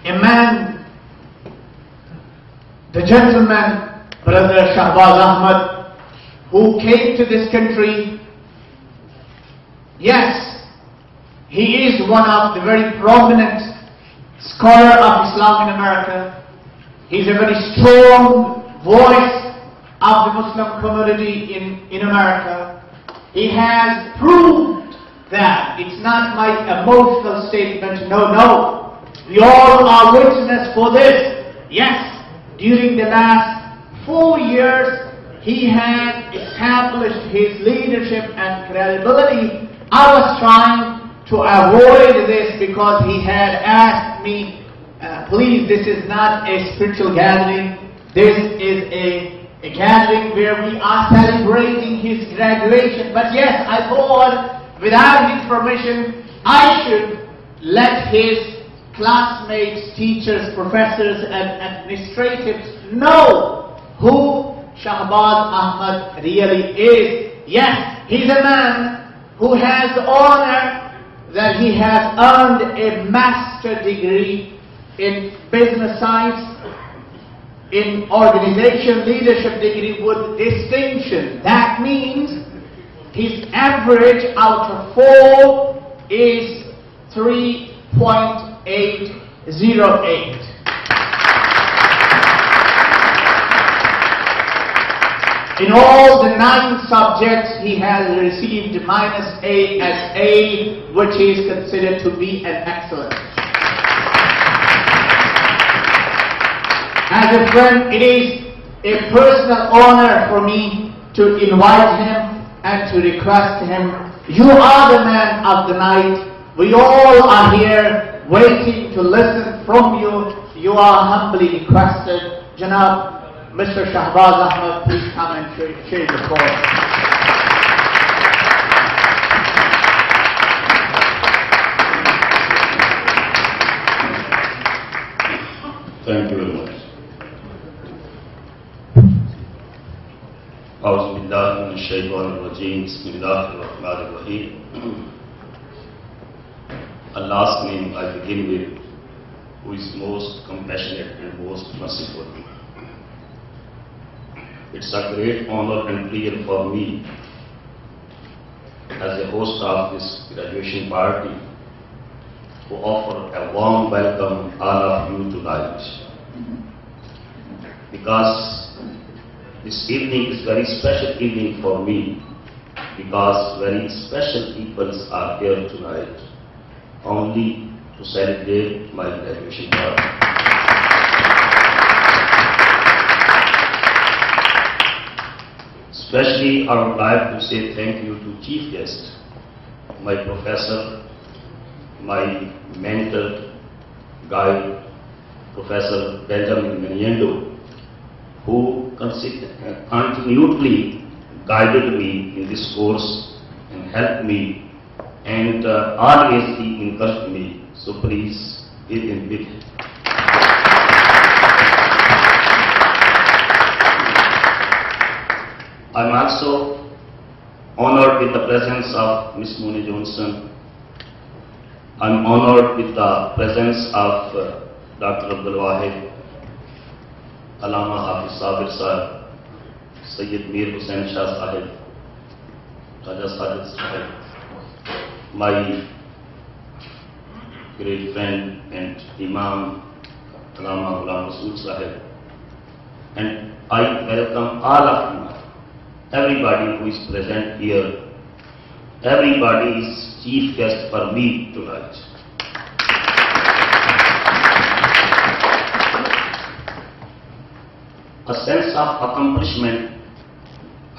a man, the gentleman, Brother Shahbaz Ahmad, who came to this country. Yes, he is one of the very prominent scholar of Islam in America. He is a very strong voice of the Muslim community in America. He has proved that it's not my emotional statement. No. We all are witness for this. Yes, during the last 4 years, he had established his leadership and credibility. I was trying to avoid this because he had asked me, please, this is not a spiritual gathering. This is a gathering where we are celebrating his graduation. But yes, I thought without his permission, I should let his classmates, teachers, professors, and administrators know who Shahbaz Ahmad really is. Yes, he's a man who has the honor that he has earned a master's degree in business science, in organization leadership degree with distinction. That means his average out of 4 is 3.808. In all the 9 subjects, he has received -A as A, which is considered to be an excellence. As a friend, it is a personal honor for me to invite him and to request him. You are the man of the night. We all are here waiting to listen from you. You are humbly requested. Janab, Mr. Shahbaz Ahmad, please come and share the floor. Thank you very much. أعوذ بالله من الشيطان الرجيم. بسم الله الرحمن الرحيم. Allah's name I begin with, who is most compassionate and most merciful. It's a great honor and pleasure for me as the host of this graduation party to offer a warm welcome all of you tonight. Because this evening is very special evening for me, because very special people are here tonight only to celebrate my graduation party. Especially, I would like to say thank you to chief guest, my professor, my mentor, guide, Professor Benjamin Menyendo, who continually guided me in this course and helped me and always he encouraged me. So please give him big. I'm also honored with the presence of Miss Mooney Johnson. I'm honored with the presence of Dr. Abdul Wahid, Allama Hafiz Sabir Sahib, Sayyid Mir Hussain Shah Sahib, Raja Sajid Sahib, my great friend and Imam Allama Ghulam Rasool Sahib, and I welcome all of you, everybody who is present here. Everybody is chief guest for me tonight. A sense of accomplishment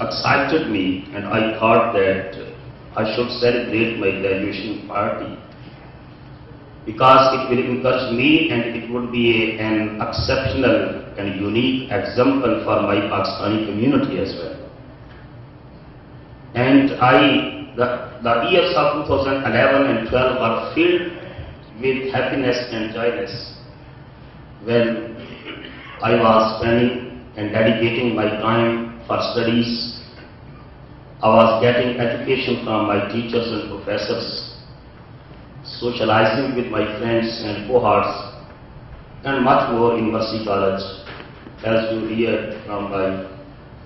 excited me, and I thought that I should celebrate my graduation party because it will encourage me and it would be an exceptional and unique example for my Pakistani community as well. And the years of 2011 and 12 were filled with happiness and joyness when I was spending and dedicating my time for studies. I was getting education from my teachers and professors, socializing with my friends and cohorts, and much more in Mercy College, as you hear from my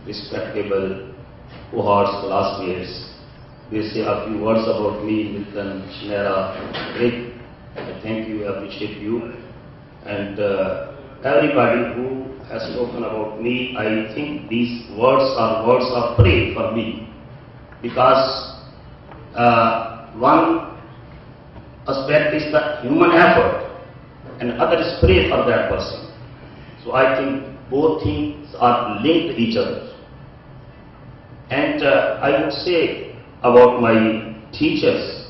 respectable cohorts, classmates. They say a few words about me, Milton, Shnera, Rick. I thank you, I appreciate you. And everybody who has spoken about me, I think these words are words of praise for me. Because one aspect is the human effort, and other is praise for that person. So I think both things are linked to each other. And I would say about my teachers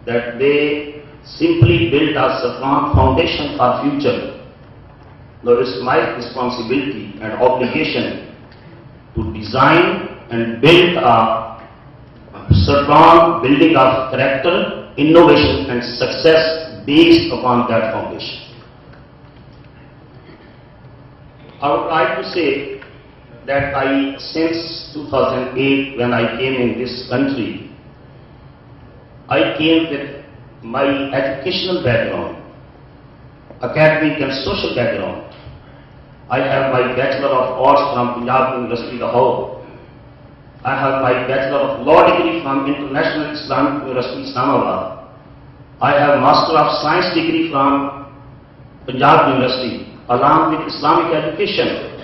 that they simply built a strong foundation for future. Now it's my responsibility and obligation to design and build a strong building of character, innovation and success based upon that foundation. I would like to say that since 2008 when I came in this country, I came with my educational background, academic and social background. I have my Bachelor of Arts from Punjab University, Lahore. I have my Bachelor of Law degree from International Islamic University, Islamabad. I have Master of Science degree from Punjab University, along with Islamic education.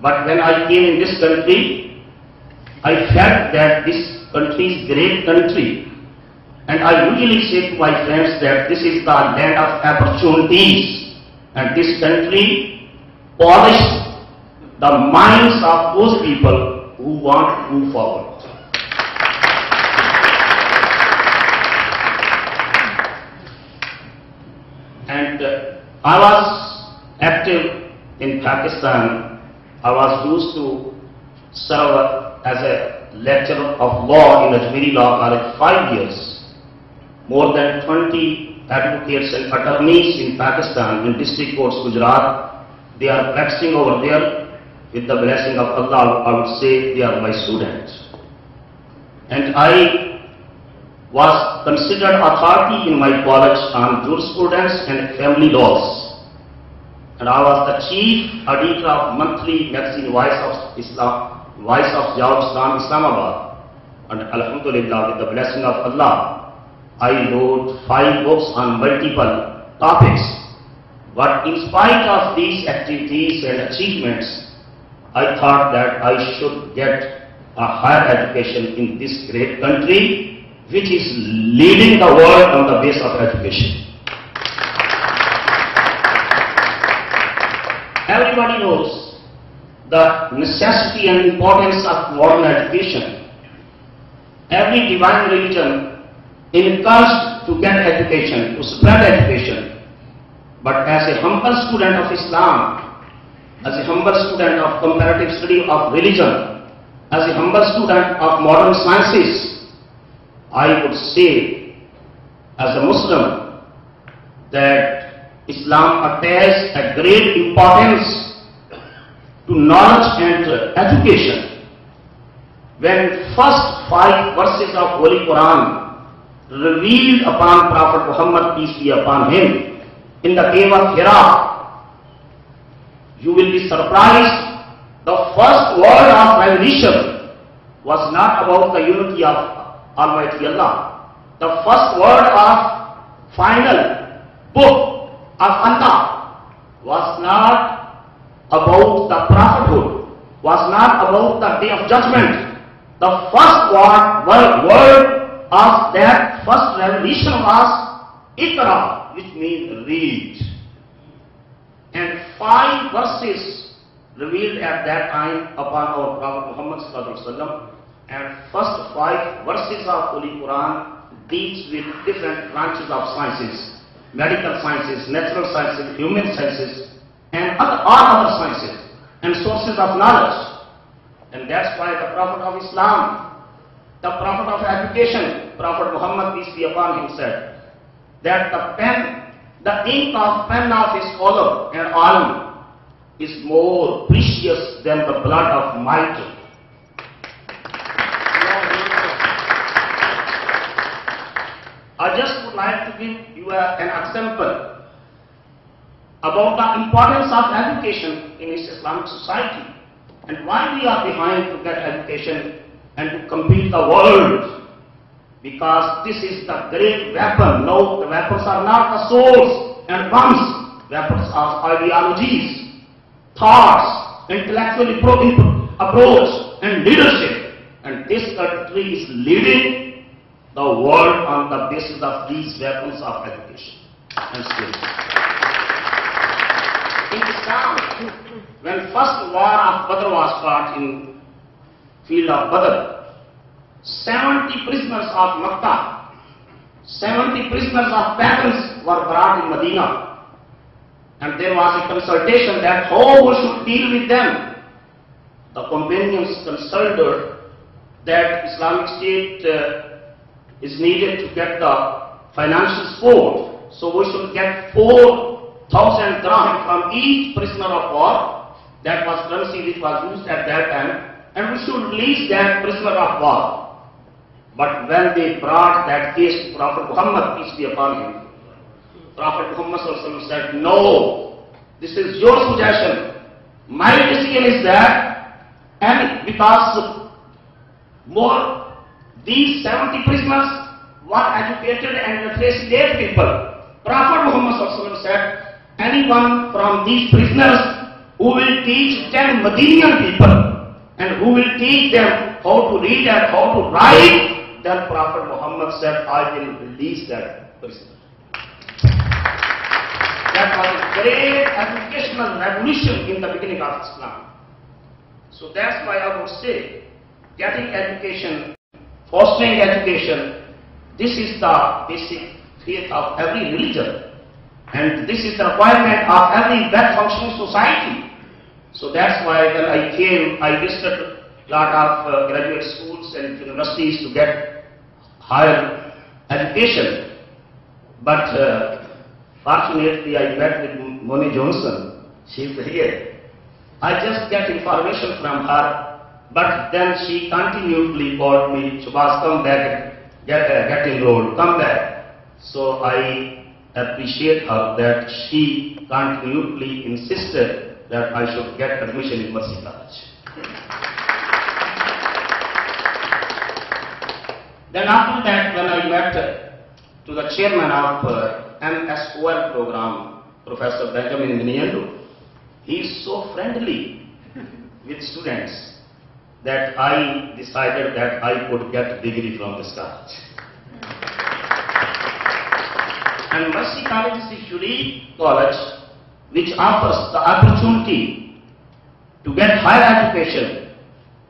But when I came in this country, I felt that this country is a great country. And I usually say to my friends that this is the land of opportunities. And this country polished the minds of those people who want to move forward. And I was active in Pakistan. I was used to serve as a lecturer of law in Ajmeri Law College 5 years. More than 20 advocates and attorneys in Pakistan, in district courts, Gujarat, they are practicing over there. With the blessing of Allah, I would say they are my students. And I was considered authority in my college on jurisprudence and family laws. And I was the chief editor of monthly magazine Voice of Islam, Voice of Islam, Islamabad. And Alhamdulillah, with the blessing of Allah, I wrote 5 books on multiple topics. But in spite of these activities and achievements, I thought that I should get a higher education in this great country, which is leading the world on the base of education. Everybody knows the necessity and importance of modern education. Every divine religion encouraged to get education, to spread education. But as a humble student of Islam, as a humble student of comparative study of religion, as a humble student of modern sciences, I would say as a Muslim that Islam attaches a great importance to knowledge and education. When first 5 verses of Holy Quran revealed upon Prophet Muhammad, peace be upon him, in the cave of Hira, you will be surprised. The first word of revelation was not about the unity of Almighty Allah. The first word of final book of Allah was not about the prophethood, was not about the day of judgment. The first word of that first revelation was Iqra, which means read. And 5 verses revealed at that time upon our Prophet Muhammad sallallahu alaihi wasallam. And first 5 verses of Holy Quran deals with different branches of sciences, medical sciences, natural sciences, human sciences, and all other sciences and sources of knowledge. And that's why the Prophet of Islam, the Prophet of education, Prophet Muhammad, peace be upon him, said that the ink of pen of a scholar and alim is more precious than the blood of martyr. I just would like to give you an example. about the importance of education in its Islamic society and why we are behind to get education and to compete the world. Because this is the great weapon. No, the weapons are not the swords and bombs. Weapons are ideologies, thoughts, intellectual approach and leadership. And this country is leading the world on the basis of these weapons of education and skills. In Islam, when first war of Badr was fought in field of Badr, 70 prisoners of Makkah, 70 prisoners of Pagans were brought in Medina. And there was a consultation that how we should deal with them. The companions consulted that Islamic State is needed to get the financial support. So we should get 4,000 dirham from each prisoner of war. That was currency which was used at that time. And we should release that prisoner of war. But when they brought that case to Prophet Muhammad, peace be upon him, Prophet Muhammad said, no, this is your suggestion. My decision is that, and because these 70 prisoners were educated and literacy late people, Prophet Muhammad said, anyone from these prisoners who will teach 10 Medinian people and who will teach them how to read and how to write, then Prophet Muhammad said, I will release that prisoner. That was a great educational revolution in the beginning of Islam. So that's why I would say, getting education, fostering education, this is the basic faith of every religion. And this is the requirement of every well-functioning society. So that's why when I came, I visited a lot of graduate schools and universities to get higher education. But fortunately, I met with Moni Johnson. She's here. I just get information from her, but then she continually called me, Shahbaz, come back, get enrolled, come back. So I appreciate her that she continually insisted that I should get admission in Mercy College. Then after that, when I met to the chairman of MSOL program, Professor Benjamin Miniendo, he is so friendly with students that I decided that I could get a degree from this college. And Mercy College is a unique college which offers the opportunity to get higher education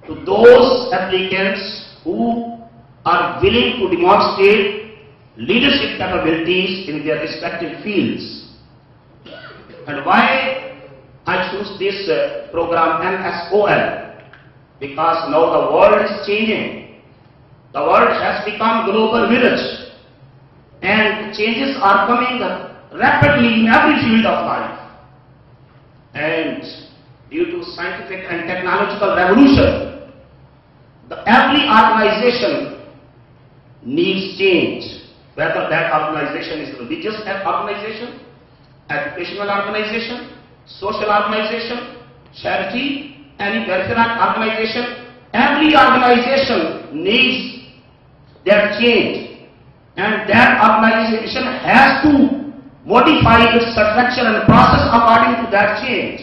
to those applicants who are willing to demonstrate leadership capabilities in their respective fields. And why I choose this program MSOL? Because now the world is changing. The world has become global village. And changes are coming rapidly in every field of life. And due to scientific and technological revolution, every organization needs change. Whether that organization is religious organization, educational organization, social organization, charity, any welfare organization, every organization needs that change. And that organization has to modify its structure and process according to that change.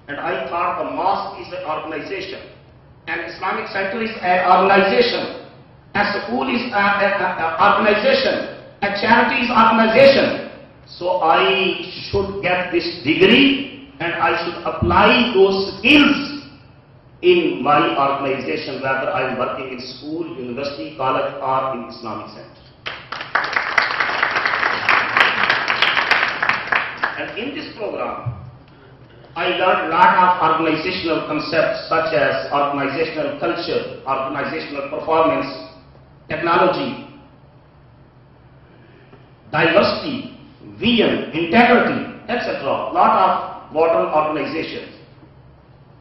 And I thought the mosque is an organization, an Islamic center is an organization, a school is an organization, a charity is an organization. So I should get this degree and I should apply those skills in my organization, whether I am working in school, university, college or in Islamic center. And in this program, I learned a lot of organizational concepts such as organizational culture, organizational performance, technology, diversity, vision, integrity, etc. A lot of modern organizations.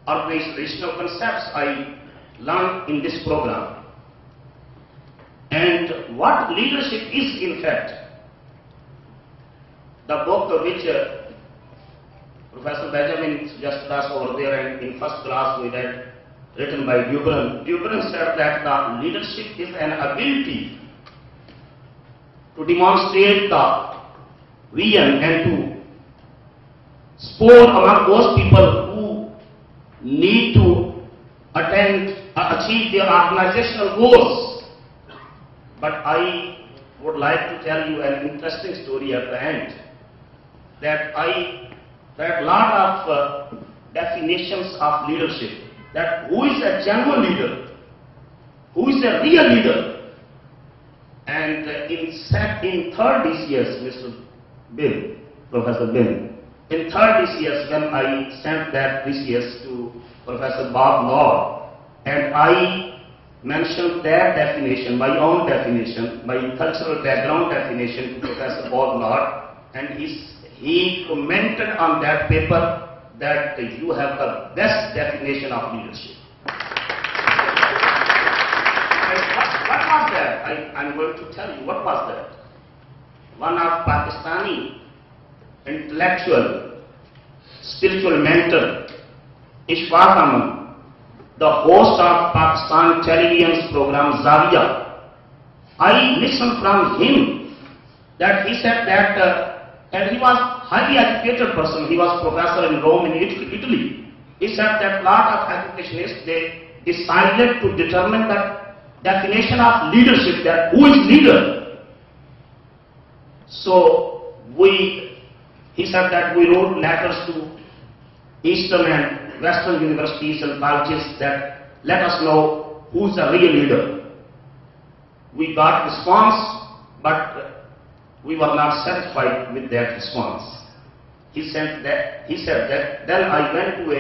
Organizational concepts I learned in this program. And what leadership is in fact. The book which Professor Benjamin suggested us over there, and in first class we read, written by Dubran. Dubran said that the leadership is an ability to demonstrate the vision and to spur among those people who need to achieve their organizational goals. But I would like to tell you an interesting story at the end, that I read a lot of definitions of leadership, that who is a genuine leader, who is a real leader. And in third DCS, Mr. Bill, Professor Bill, in third DCS, when I sent that DCS to Professor Bob Law, and I mentioned their definition, my own definition, my cultural background definition to Professor Bob Law, and he commented on that paper that you have the best definition of leadership. And what was that? I'm going to tell you what was that. One of Pakistani intellectual, spiritual mentor, Shahbaz Ahmad, the host of Pakistan television's program Zawiya. I listened from him that he said that, and he was highly educated person. He was professor in Rome in Italy. He said that lot of educationists, they decided to determine the definition of leadership, that who is leader. So he said that we wrote letters to Eastern and Western universities and colleges that let us know who is a real leader. We got response, but we were not satisfied with that response. He said that then I went to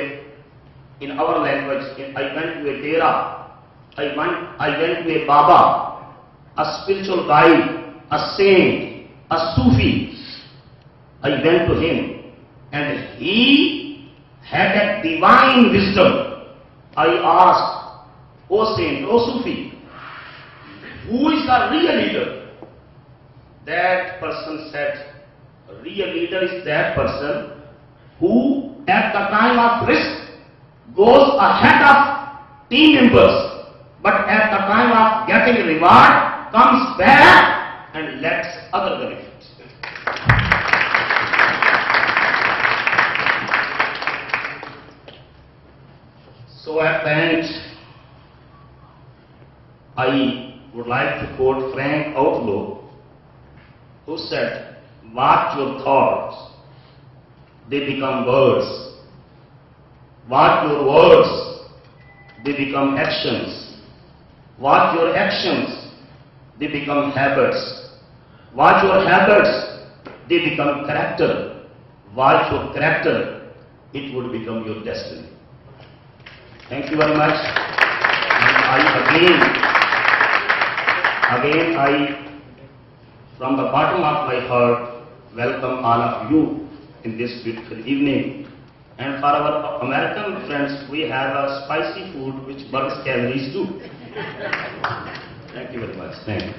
in our language, I went to a dera, I went to a Baba, a spiritual guide, a saint, a Sufi. I went to him, and he had a divine wisdom. I asked, O saint, O Sufi, who is the real leader? That person said, a real leader is that person who at the time of risk goes ahead of team members, but at the time of getting reward comes back and lets other benefit. So at the end, I would like to quote Frank Outlaw, who said, "What your thoughts, they become words. What your words, they become actions. What your actions, they become habits. What your habits, they become character. What your character, it would become your destiny." Thank you very much. And I, from the bottom of my heart, welcome all of you in this beautiful evening. And for our American friends, we have a spicy food which burns calories too. Thank you very much. Thank you.